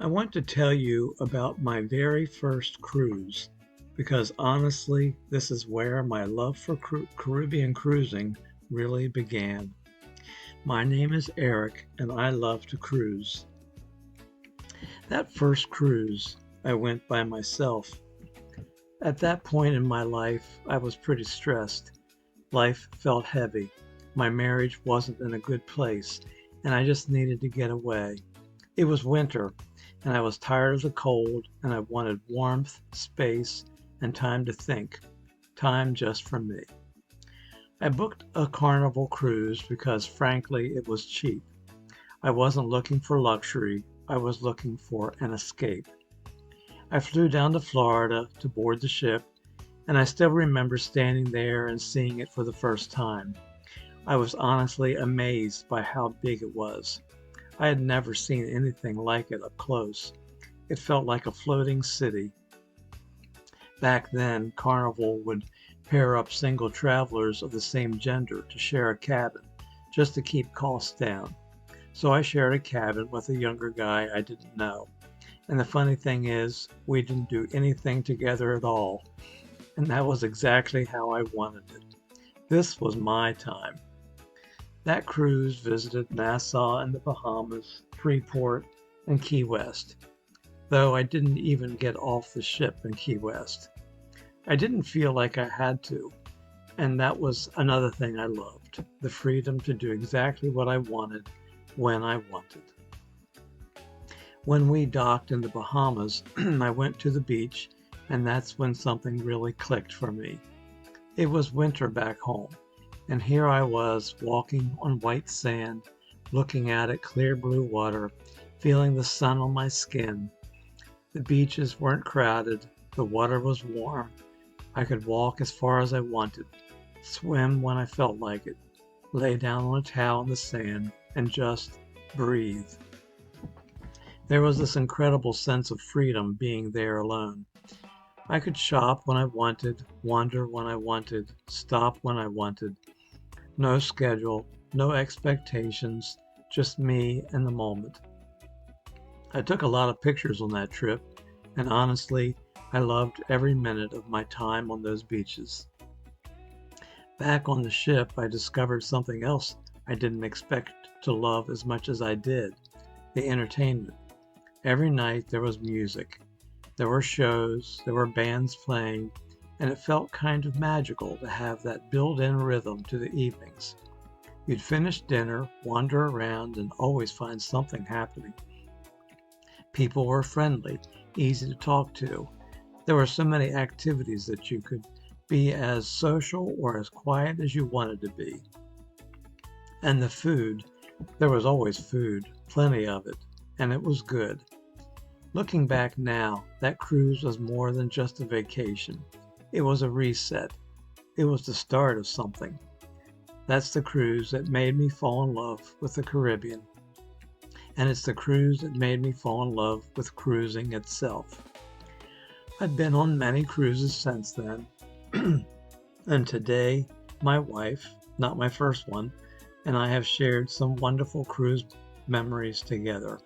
I want to tell you about my very first cruise because honestly, this is where my love for Caribbean cruising really began. My name is Eric and I love to cruise. That first cruise, I went by myself. At that point in my life, I was pretty stressed. Life felt heavy. My marriage wasn't in a good place, and I just needed to get away. It was winter, and I was tired of the cold, and I wanted warmth, space, and time to think. Time just for me. I booked a Carnival cruise because, frankly, it was cheap. I wasn't looking for luxury, I was looking for an escape. I flew down to Florida to board the ship, and I still remember standing there and seeing it for the first time. I was honestly amazed by how big it was. I had never seen anything like it up close. It felt like a floating city. Back then, Carnival would pair up single travelers of the same gender to share a cabin, just to keep costs down. So I shared a cabin with a younger guy I didn't know. And the funny thing is, we didn't do anything together at all. And that was exactly how I wanted it. This was my time. That cruise visited Nassau and the Bahamas, Freeport, and Key West, though I didn't even get off the ship in Key West. I didn't feel like I had to, and that was another thing I loved, the freedom to do exactly what I wanted when I wanted. When we docked in the Bahamas, I went to the beach, and that's when something really clicked for me. It was winter back home, and here I was walking on white sand, looking out at clear blue water, feeling the sun on my skin. The beaches weren't crowded, the water was warm. I could walk as far as I wanted, swim when I felt like it, lay down on a towel in the sand, and just breathe. There was this incredible sense of freedom being there alone. I could shop when I wanted, wander when I wanted, stop when I wanted. No schedule, no expectations, just me and the moment. I took a lot of pictures on that trip, and honestly, I loved every minute of my time on those beaches. Back on the ship, I discovered something else I didn't expect to love as much as I did, the entertainment. Every night there was music. There were shows, there were bands playing, and it felt kind of magical to have that built-in rhythm to the evenings. You'd finish dinner, wander around, and always find something happening. People were friendly, easy to talk to. There were so many activities that you could be as social or as quiet as you wanted to be. And the food, there was always food, plenty of it, and it was good. Looking back now, that cruise was more than just a vacation. It was a reset. It was the start of something. That's the cruise that made me fall in love with the Caribbean. And it's the cruise that made me fall in love with cruising itself. I've been on many cruises since then. And today, my wife, not my first one, and I have shared some wonderful cruise memories together.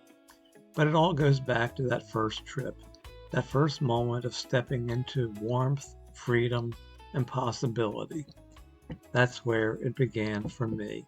But it all goes back to that first trip, that first moment of stepping into warmth, freedom, and possibility. That's where it began for me.